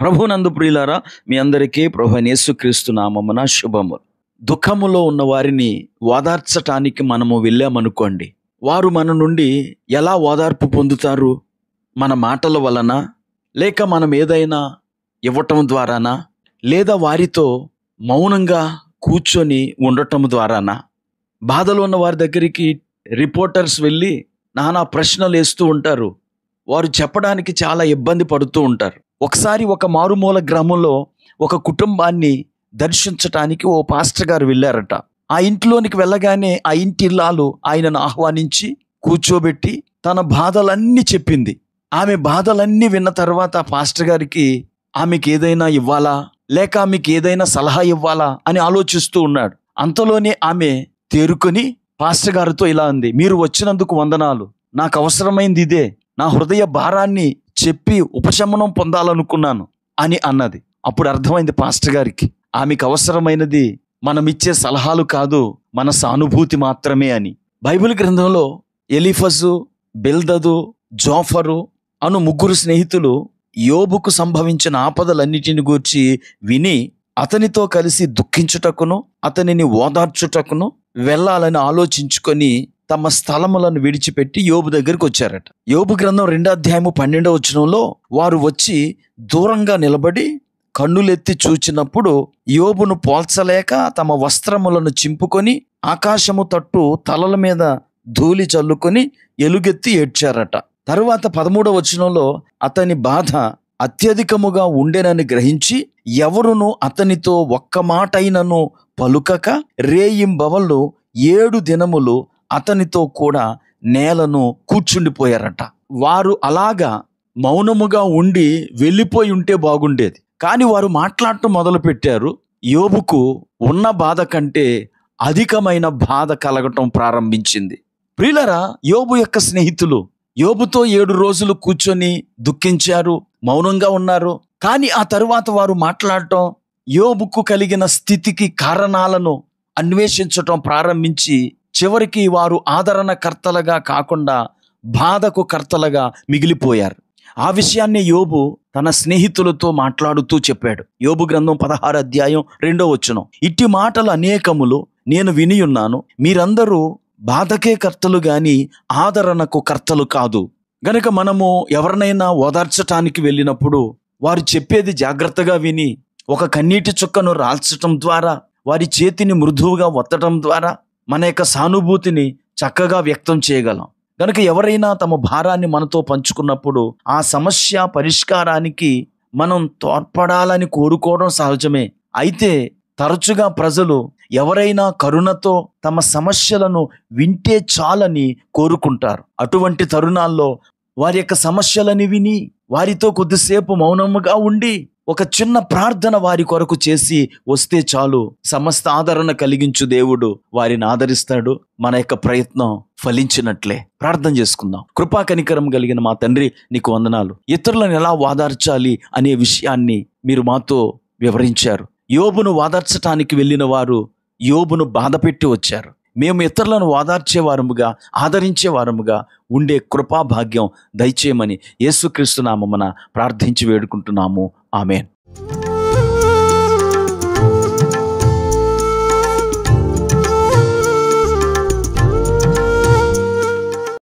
ప్రభువునందు ప్రియులారా, మీ అందరికీ ప్రభువైన యేసుక్రీస్తు నామమున శుభములు. దుఃఖములో ఉన్న వారిని ఓదార్చటానికి మనము వెళ్ళామనుకోండి, వారు మన నుండి ఎలా ఓదార్పు పొందుతారు? మన మాటల వలన, లేక మనం ఏదైనా ఇవ్వటం ద్వారానా, లేదా వారితో మౌనంగా కూర్చొని ఉండటం ద్వారానా? బాధలో ఉన్న వారి దగ్గరికి రిపోర్టర్స్ వెళ్ళి నానా ప్రశ్నలు వేస్తూ ఉంటారు. వారు చెప్పడానికి చాలా ఇబ్బంది పడుతూ ఉంటారు. ఒకసారి ఒక మారుమూల గ్రామంలో ఒక కుటుంబాన్ని దర్శించటానికి ఓ పాస్టర్ గారు వెళ్ళారట. ఆ ఇంట్లోనికి వెళ్ళగానే ఆ ఇంటి ఇల్లాలు ఆయనను ఆహ్వానించి కూర్చోబెట్టి తన బాధలన్నీ చెప్పింది. ఆమె బాధలన్నీ విన్న తర్వాత పాస్టర్ గారికి ఆమెకి ఏదైనా ఇవ్వాలా, లేక ఆమెకి ఏదైనా సలహా ఇవ్వాలా అని ఆలోచిస్తూ ఉన్నాడు. అంతలోనే ఆమె తేరుకొని పాస్టర్ గారితో ఇలా అంది, మీరు వచ్చినందుకు వందనాలు, నాకు అవసరమైంది ఇదే, నా హృదయ భారాన్ని చెప్పి ఉపశమనం పొందాలనుకున్నాను అని అన్నది. అప్పుడు అర్థమైంది పాస్టర్ గారికి, ఆమెకు అవసరమైనది మనమిచ్చే సలహాలు కాదు, మన సానుభూతి మాత్రమే అని. బైబిల్ గ్రంథంలో ఎలీఫజు, బిల్దదు, జోఫరు అను ముగ్గురు స్నేహితులు యోబుకు సంభవించిన ఆపదలన్నిటిని గూర్చి విని అతనితో కలిసి దుఃఖించుటకును అతనిని ఓదార్చుటకును వెళ్ళాలని ఆలోచించుకొని తమ స్థలములను విడిచిపెట్టి యోబు దగ్గరికి వచ్చారట. యోబు గ్రంథం 2వ అధ్యాయము 12వ వచనంలో వారు వచ్చి దూరంగా నిలబడి కన్నులెత్తి చూచినప్పుడు యోబును పోల్చలేక తమ వస్త్రములను చింపుకొని ఆకాశము తట్టు తలల మీద ధూళి చల్లుకొని ఎలుగెత్తి ఏడ్చారట. తరువాత 13వ వచనంలో అతని బాధ అత్యధికముగా ఉండెనని గ్రహించి ఎవరును అతనితో ఒక్క మాటైనను పలుకక రేయింబవళ్ళు 7 దినములు అతనితో కూడా నేలను కూర్చుండిపోయారట. వారు అలాగా మౌనముగా ఉండి వెళ్ళిపోయి ఉంటే బాగుండేది, కానీ వారు మాట్లాడటం మొదలు పెట్టారు. యోబుకు ఉన్న బాధ కంటే అధికమైన బాధ కలగటం ప్రారంభించింది. ప్రియులారా, యోబు యొక్క స్నేహితులు యోబుతో 7 రోజులు కూర్చొని దుఃఖించారు, మౌనంగా ఉన్నారు. కానీ ఆ తరువాత వారు మాట్లాడటం, యోబుకు కలిగిన స్థితికి కారణాలను అన్వేషించటం ప్రారంభించి చివరికి వారు ఆదరణకర్తలుగా కాకుండా బాధకు కర్తలుగా మిగిలిపోయారు. ఆ విషయాన్ని యోబు తన స్నేహితులతో మాట్లాడుతూ చెప్పాడు. యోబు గ్రంథం 16వ అధ్యాయం 2వ వచనం, ఇట్టి మాటలు అనేకములు నేను వినియున్నాను, మీరందరూ బాధకే కర్తలు గాని ఆదరణకు కర్తలు కాదు. గనుక మనము ఎవరినైనా ఓదార్చటానికి వెళ్ళినప్పుడు వారు చెప్పేది జాగ్రత్తగా విని ఒక కన్నీటి చుక్కను రాల్చటం ద్వారా, వారి చేతిని మృదువుగా ఒత్తటం ద్వారా మన యొక్క సానుభూతిని చక్కగా వ్యక్తం చేయగలం. గనుక ఎవరైనా తమ భారాన్ని మనతో పంచుకున్నప్పుడు ఆ సమస్య పరిష్కారానికి మనం తోడ్పడాలని కోరుకోవడం సహజమే. అయితే తరచుగా ప్రజలు ఎవరైనా కరుణతో తమ సమస్యలను వింటే చాలని కోరుకుంటారు. అటువంటి తరుణాల్లో వారి యొక్క సమస్యలని విని వారితో కొద్దిసేపు మౌనముగా ఉండి ఒక చిన్న ప్రార్థన వారి కొరకు చేసి వస్తే చాలు, సమస్త ఆదరణ కలిగించు దేవుడు వారిని ఆదరిస్తాడు. మన యొక్క ప్రయత్నం ఫలించినట్లే. ప్రార్థన చేసుకుందాం. కృపా కనికరం కలిగిన మా తండ్రి, నీకు వందనాలు. ఇతరులను ఎలా ఓదార్చాలి అనే విషయాన్ని మీరు మాతో వివరించారు. యోబును ఓదార్చటానికి వెళ్ళిన వారు యోబును బాధపెట్టి వచ్చారు. మేము ఇతరులను ఓదార్చేవారముగా, ఆదరించేవారముగా ఉండే కృపా భాగ్యం దయచేయమని యేసుక్రీస్తు నామమున ప్రార్థించి వేడుకుంటున్నాము. ఆమేన్.